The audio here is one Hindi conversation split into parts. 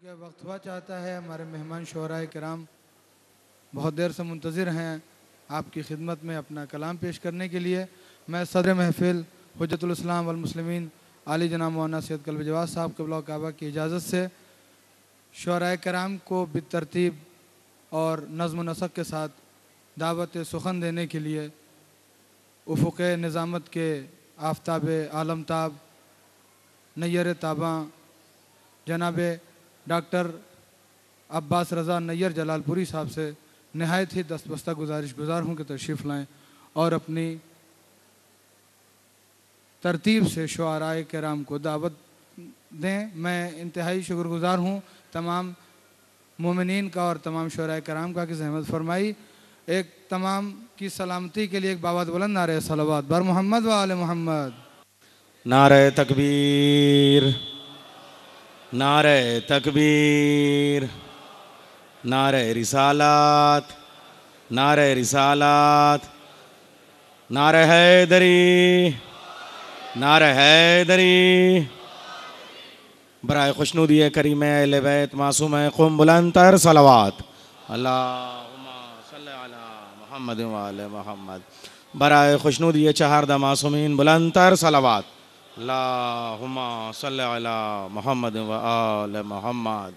चूँकि वक्त हुआ चाहता है, हमारे मेहमान शोराए किराम बहुत देर से मुंतज़िर हैं आपकी खिदमत में अपना कलाम पेश करने के लिए। मैं सदर महफिल हुज्जतुल इस्लाम वल मुस्लिमीन आली जनाब मौलाना सैयद कल्ब जवाद साहब क़िबला काबा की इजाज़त से शोराए किराम को बितरतीब और नज़्म नसक के साथ दावत सुखन देने के लिए उफ़ुक़ निज़ामत के आफ्ताब आलमताब नैयर ताबा जनाब डॉक्टर अब्बास रज़ा नैयर जलालपुरी साहब से नहायत ही दस्तबस्ता गुज़ार हूँ कि तशरीफ़ लाएँ और अपनी तरतीब से शुआराए किराम को दावत दें। मैं इंतहाई शुक्रगुज़ार हूँ तमाम मोमिनीन का और तमाम शुआराए किराम का कि ज़हमत फरमाई। एक तमाम की सलामती के लिए एक बावत बुलंद नारे सलावत बर मोहम्मद व आले मोहम्मद। नारे तकबीर, नारे तकबीर, नारे रिसालत, नारे रिसालत, नारे हैदरी, नारे हैदरी। बराए खुशनुदी करीम अहले बैत मासूम क़ुम बुलंदतर सलावत अल्लाहुम्मा सल्ली अला मुहम्मद व आले मुहम्मद। बराए खुशनुदी चहारदा मासूमीन बुलंदतर सलावत अल्लाहुम्मा सल्ली अला मुहम्मद व आले मुहम्मद।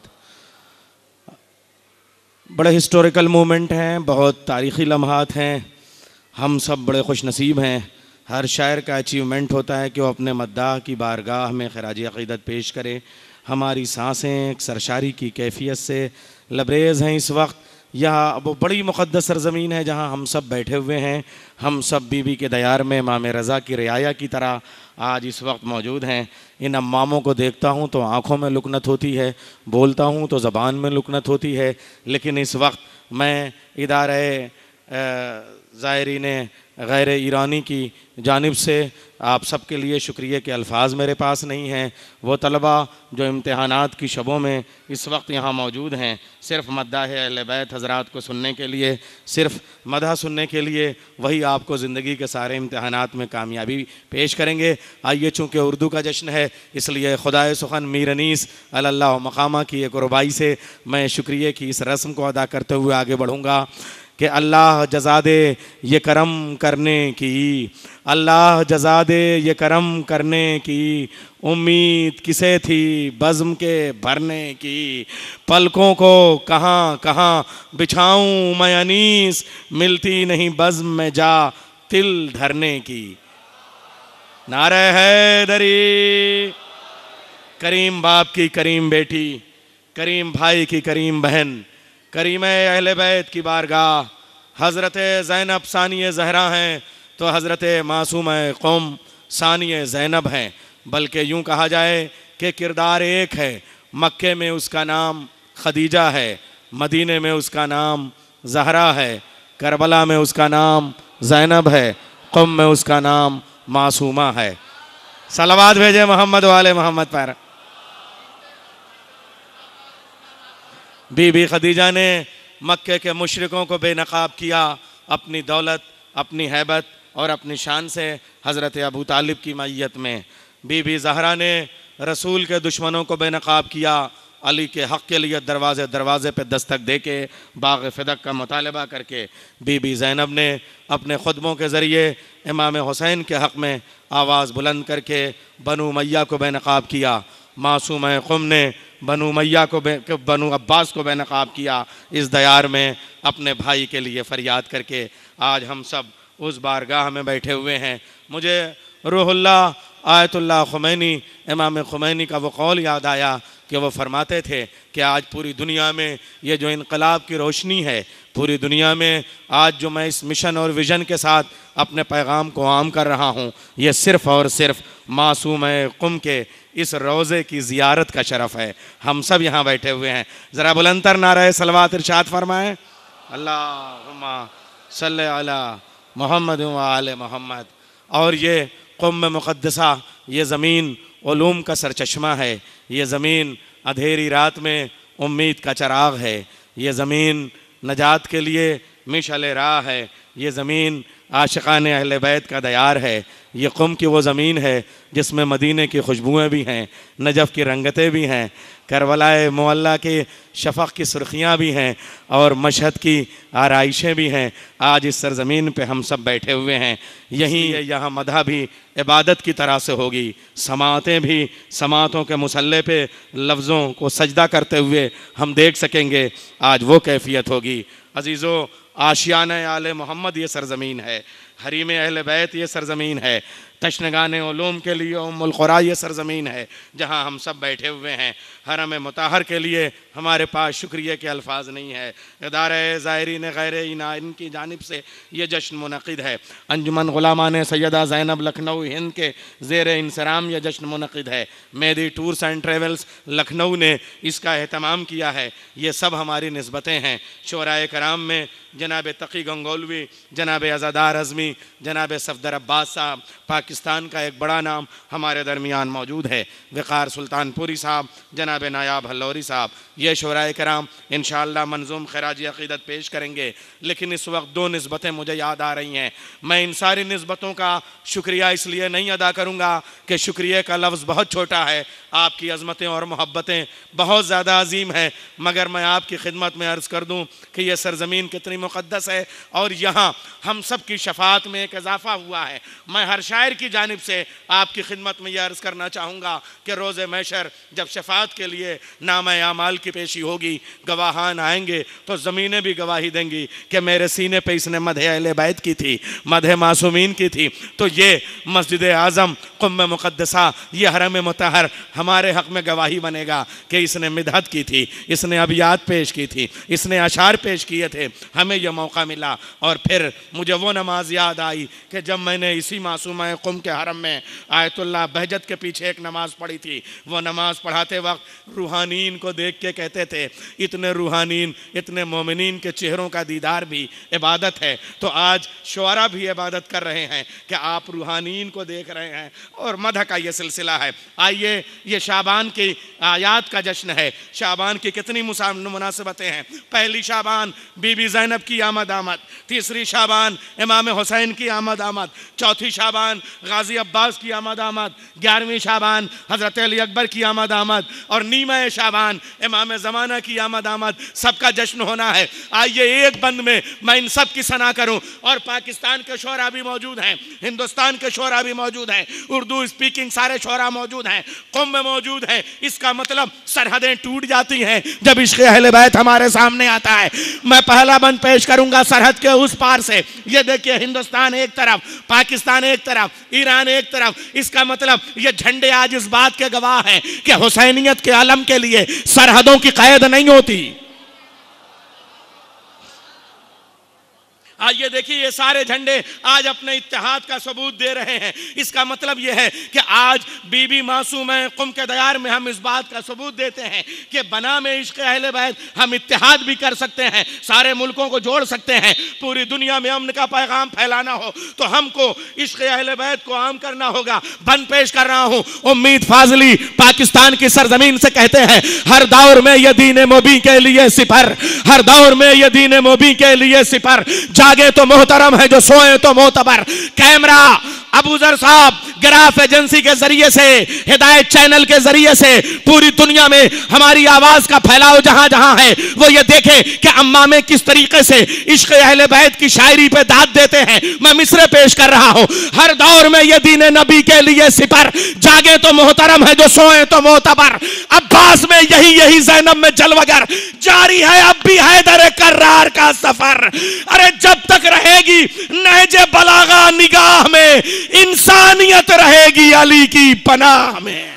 बड़े हिस्टोरिकल मोमेंट हैं, बहुत तारीख़ी लम्हात हैं। हम सब बड़े खुश नसीब हैं। हर शायर का अचीवमेंट होता है कि वो अपने मद्दाह की बारगाह में खराज अक़ीदत पेश करे। हमारी सांसें एक सरशारी की कैफियत से लबरेज़ हैं इस वक्त। यह वो बड़ी मुक़द्दस सरज़मीन है जहाँ हम सब बैठे हुए हैं। हम सब बीबी के दयार में इमाम रज़ा की रियाया की तरह आज इस वक्त मौजूद हैं। इन अम्मामों को देखता हूँ तो आँखों में लुकनत होती है, बोलता हूँ तो ज़बान में लुकनत होती है। लेकिन इस वक्त मैं इदारे ज़ायरीन गैर ईरानी की जानिब से आप सबके लिए शुक्रिया के अल्फाज़ मेरे पास नहीं हैं। वो तलबा जो इम्तिहानात की शबों में इस वक्त यहाँ मौजूद हैं, सिर्फ़ मद्दाह अहले बैत हज़रात को सुनने के लिए, सिर्फ़ मदह सुनने के लिए, वही आपको ज़िंदगी के सारे इम्तिहानात में कामयाबी पेश करेंगे। आइए, चूँकि उर्दू का जश्न है इसलिए खुदाए सुखन मीर अनीस अल्लाह मकामा की एक रुबाई से मैं शुक्रिया की इस रस्म को अदा करते हुए आगे बढ़ूँगा कि अल्लाह जज़ा दे ये करम करने की, अल्लाह जज़ा दे ये करम करने की, उम्मीद किसे थी बज़्म के भरने की, पलकों को कहाँ कहाँ बिछाऊं मैं अनीस, मिलती नहीं बज़्म में जा तिल धरने की। नारे हैदरी। करीम बाप की करीम बेटी, करीम भाई की करीम बहन, करीम अहले बैत की बारगाह हज़रत ज़ैनब सानिय ज़हरा हैं तो हज़रत मासूम क़ौम सानिय ज़ैनब हैं। बल्कि यूँ कहा जाए कि किरदार एक है। मक्के में उसका नाम खदीजा है, मदीने में उसका नाम ज़हरा है, करबला में उसका नाम ज़ैनब है, क़ौम में उसका नाम मासूमा है। सलावत भेजे मोहम्मद वाले मोहम्मद पर। बीबी खदीजा ने मक्के के मुशरिकों को बेनकाब किया अपनी दौलत, अपनी हैबत और अपनी शान से हज़रत अबू तालिब की मैयत में। बीबी ज़हरा ने रसूल के दुश्मनों को बेनकाब किया अली के हक़ के लिए दरवाज़े दरवाज़े पे दस्तक दे के बाग़ फ़िदक का मुतालबा करके। बीबी ज़ैनब ने अपने खुतबों के ज़रिए इमाम हुसैन के हक़ में आवाज़ बुलंद करके बनु मैया को बेनकाब किया। मासूम क़ौम ने बनु मैया को बनु अब्बास को बेनकाब किया। इस दयार में अपने भाई के लिए फ़रियाद करके आज हम सब उस बारगाह में बैठे हुए हैं। मुझे रूहुल्लाह आयतुल्लाह ख़ुमैनी इमाम ख़ुमैनी का वो कौल याद आया कि वो फरमाते थे कि आज पूरी दुनिया में ये जो इनकलाब की रोशनी है, पूरी दुनिया में आज जो मैं इस मिशन और विज़न के साथ अपने पैगाम को आम कर रहा हूँ, ये सिर्फ़ और सिर्फ मासूम क़ुम के इस रोज़े की ज़ियारत का शरफ़ है। हम सब यहाँ बैठे हुए हैं। ज़रा बुलंदतर नारे सलवात इरशाद फरमाएँ अल्लाहुम्मा सल्ली अला मुहम्मद व आले मुहम्मद। और ये क़ुम मुक़द्दसा, ये ज़मीन उलूम का सरचश्मा है। ये ज़मीन अंधेरी रात में उम्मीद का चराग है। ये ज़मीन नजात के लिए मिशल राह है। ये ज़मीन आशिक़ान अहले बैत का दयार है। ये क़ुम की वो ज़मीन है जिसमें मदीने की खुशबुएँ भी हैं, नजफ़ की रंगतें भी हैं, करबलाए मुअल्ला के शफ़क़ की सुर्खियाँ भी हैं और मशहद की आराइशें भी हैं। आज इस सरज़मीन पे हम सब बैठे हुए हैं। यहीं यहाँ मदह भी इबादत की तरह से होगी, समातें भी समातों के मुसल्ले पे लफ्ज़ों को सजदा करते हुए हम देख सकेंगे। आज वो कैफियत होगी। अज़ीज़ो, आशियाना आले मोहम्मद ये सरज़मीन है, हरीम अहले बैत ये सरज़मीन है, तशनगान उलूम के लिए उम्मुल क़ुरा ये सरज़मीन है जहाँ हम सब बैठे हुए हैं। हरम मुताहर के लिए हमारे पास शुक्रिया के अल्फाज नहीं है। इदारे ज़ायरीन गैर इन की जानिब से ये जश्न मुनक़िद है। अंजुमन ग़ुलामान सैयदा ज़ैनब लखनऊ हिंद के ज़ेर इंसराम यह जश्न मुनक़िद है। मेदी टूर्स एंड ट्रेवल्स लखनऊ ने इसका एहतमाम किया है। ये सब हमारी निस्बतें हैं। शोराए कराम में जनाब तक़ी गंगोलवी, जनाब अज़ादार अज़मी, जनाब सफ़दर अब्बास साहब, पाकिस्तान का एक बड़ा नाम हमारे दरमियान मौजूद है। वक़ार सुल्तानपुरी साहब, जनाब नायाब हल्लौरी साहब, ये शोराए कराम इंशाअल्लाह मंजूम खराजी अक़ीदत पेश करेंगे। लेकिन इस वक्त दो निस्बतें मुझे याद आ रही हैं। मैं इन सारी निस्बतों का शुक्रिया इसलिए नहीं अदा करूँगा कि शुक्रिया का लफ्ज़ बहुत छोटा है, आपकी अज़मतें और मोहब्बतें बहुत ज़्यादा अजीम हैं। मगर मैं आपकी खिदमत में अर्ज़ कर दूँ कि यह सरज़मीन कितनी मुक़द्दस है और यहाँ हम सब की शफ़ाअत में एक इजाफ़ा हुआ है। मैं हर शायर की जानिब से आपकी खिदमत में यह अर्ज़ करना चाहूँगा कि रोज़े महशर जब शफ़ाअत के लिए नामे आमाल की पेशी होगी, गवाहान आएंगे तो ज़मीनें भी गवाही देंगी कि मेरे सीने पे इसने मदह अहले बैत की थी, मदह मासूमीन की थी। तो ये मस्जिद आज़म, क़ुम मुक़द्दसा, ये हरम मुतहर हमारे हक़ में गवाही बनेगा कि इसने मिदहत की थी, इसने अबियात पेश की थी, इसने अशार पेश किए थे। हमें यह मौका मिला और फिर मुझे वो नमाज याद आई कि जब मैंने इसी मासूमा क़ुम के हरम में आयतुल्लाह बहजत के पीछे एक नमाज़ पढ़ी थी। वो नमाज़ पढ़ाते वक्त रूहानीन को देख के कहते थे, इतने रूहानीन, इतने मोमिनीन के चेहरों का दीदार भी इबादत है। तो आज शुअरा भी इबादत कर रहे हैं कि आप रूहानीन को देख रहे हैं और मदह का ये सिलसिला है। आइए, ये शाबान की आयात का जश्न है। शाबान की कितनी मुनासिबतें हैं। पहली शाबान बीबी ज़ैनब की आमद आमद, तीसरी शाबान इमाम हुसैन की आमद आमद, चौथी शाबान गाजी अब्बास की आमद आमद, 11वीं शाबान हज़रत अली अकबर की आमद आमद और नीमा शाबान इमाम ज़माना की आमद आमद। सबका जश्न होना है। आइए एक बंद में मैं इन सब की सना करूं। और पाकिस्तान के शोरा भी मौजूद हैं, हिंदुस्तान के शोरा भी मौजूद हैं, उर्दू स्पीकिंग सारे शोरा मौजूद हैं, क़ुम में मौजूद हैं। इसका मतलब सरहदें टूट जाती हैं जब इश्क़ अहले बैत हमारे सामने आता है। मैं पहला बंद पेश करूंगा सरहद के उस पार से। ये देखिए, हिंदुस्तान एक तरफ, पाकिस्तान एक तरफ, ईरान एक तरफ। इसका मतलब ये झंडे आज इस बात के गवाह हैं कि हुसैनियत के आलम के लिए सरहदों की कैद नहीं होती। आज ये देखिए, ये सारे झंडे आज अपने इत्तेहाद का सबूत दे रहे हैं। इसका मतलब ये है कि आज बीबी मासूम क़ुम के दयार में हम इस बात का सबूत देते हैं कि बना में इश्क़ अहले बैत हम इत्तेहाद भी कर सकते हैं, सारे मुल्कों को जोड़ सकते हैं। पूरी दुनिया में अमन का पैगाम फैलाना हो तो हमको इश्क़ अहले बैत को आम करना होगा। बंद पेश कर रहा हूँ। उम्मीद फाजली पाकिस्तान की सरजमीन से कहते हैं, हर दौर में ये दीन मुबीन के लिए सिपर, हर दौर में ये दीन मुबीन के लिए सिपर, जागे तो मोहतरम है जो सोए तो मोतबर। कैमरा अबूजर साहब ग्राफ एजेंसी के जरिए से, हिदायत चैनल के जरिए से पूरी दुनिया में हमारी आवाज का फैलाव जहां जहां है वो ये देखे कि अम्मा में किस तरीके से इश्क़ अहले बैत की शायरी पे दाद देते हैं। मैं मिसरे पेश कर रहा हूं। हर दौर में ये दीन नबी के लिए सिपर, जागे तो मोहतरम है जो सोए तो मोतबर। अब्बास में यही ज़ैनब में जलवगर, जारी है अब भी हैदर कर्रार का सफर। अरे जब तक रहेगी नहजे बलागा निगाह में, इंसानियत रहेगी अली की पनाह में।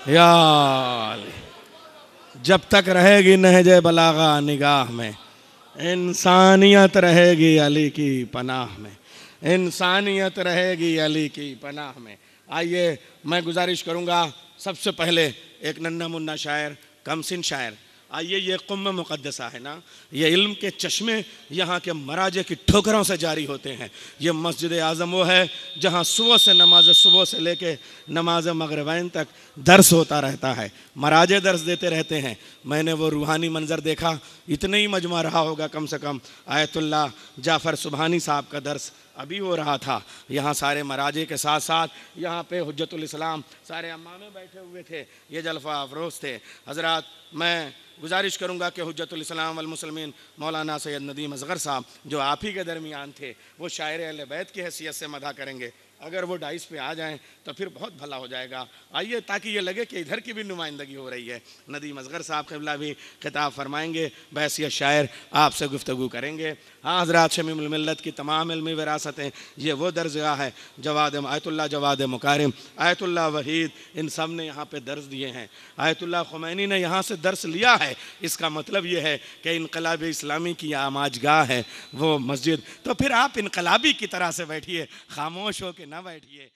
यार, जब तक रहेगी नहजे बलागा निगाह में, इंसानियत रहेगी अली की पनाह में, इंसानियत रहेगी अली की पनाह में। आइए, मैं गुजारिश करूंगा सबसे पहले एक नन्ना मुन्ना शायर, कमसिन शायर, आइए, ये कुम्म मुक़द्दसा है ना, ये इल्म के चश्मे यहाँ के मराजे की ठोकरों से जारी होते हैं। ये मस्जिद आज़म वो है जहाँ सुबह से नमाज सुबह से लेके नमाज मगरिबैन तक दर्स होता रहता है, मराजे दर्स देते रहते हैं। मैंने वो रूहानी मंज़र देखा, इतने ही मजमा रहा होगा कम से कम, आयतुल्लाह जाफ़र सुबहानी साहब का दर्स अभी हो रहा था। यहाँ सारे मराजे के साथ साथ यहाँ पे हुज्जतुल इस्लाम सारे अम्मामे बैठे हुए थे, ये जलफ़ा अफरोज़ थे। हज़रात, मैं गुजारिश करूँगा कि हुज्जतुल इस्लाम वल मुस्लिमीन मौलाना सैयद नदीम असग़र साहब जो आप ही के दरमियान थे, वो शायर अहले बैत की हैसियत से मदह करेंगे। अगर वो डाइस पे आ जाएं तो फिर बहुत भला हो जाएगा। आइए, ताकि ये लगे कि इधर की भी नुमाइंदगी हो रही है। नदीम असग़र साहब क़िबला भी खिताब फरमाएंगे, बहैसियत शायर आपसे गुफ्तगू करेंगे। हाँ हज़रात, शमीमुल मिल्लत की तमाम इल्मी विरासतें, ये वो दर्जगाह है। जवाद आयतुल्लाह जवाद मुकारिम, आयतुल्लाह वहीद, इन सब ने यहाँ पे दर्स दिए हैं। आयतुल्लाह ख़ुमैनी ने यहाँ से दर्स लिया है। इसका मतलब ये है कि इनकलाब इस्लामी की आमाजगाह है वो मस्जिद। तो फिर आप इनकलाबी की तरह से बैठिए, खामोश हो के ना बैठिए।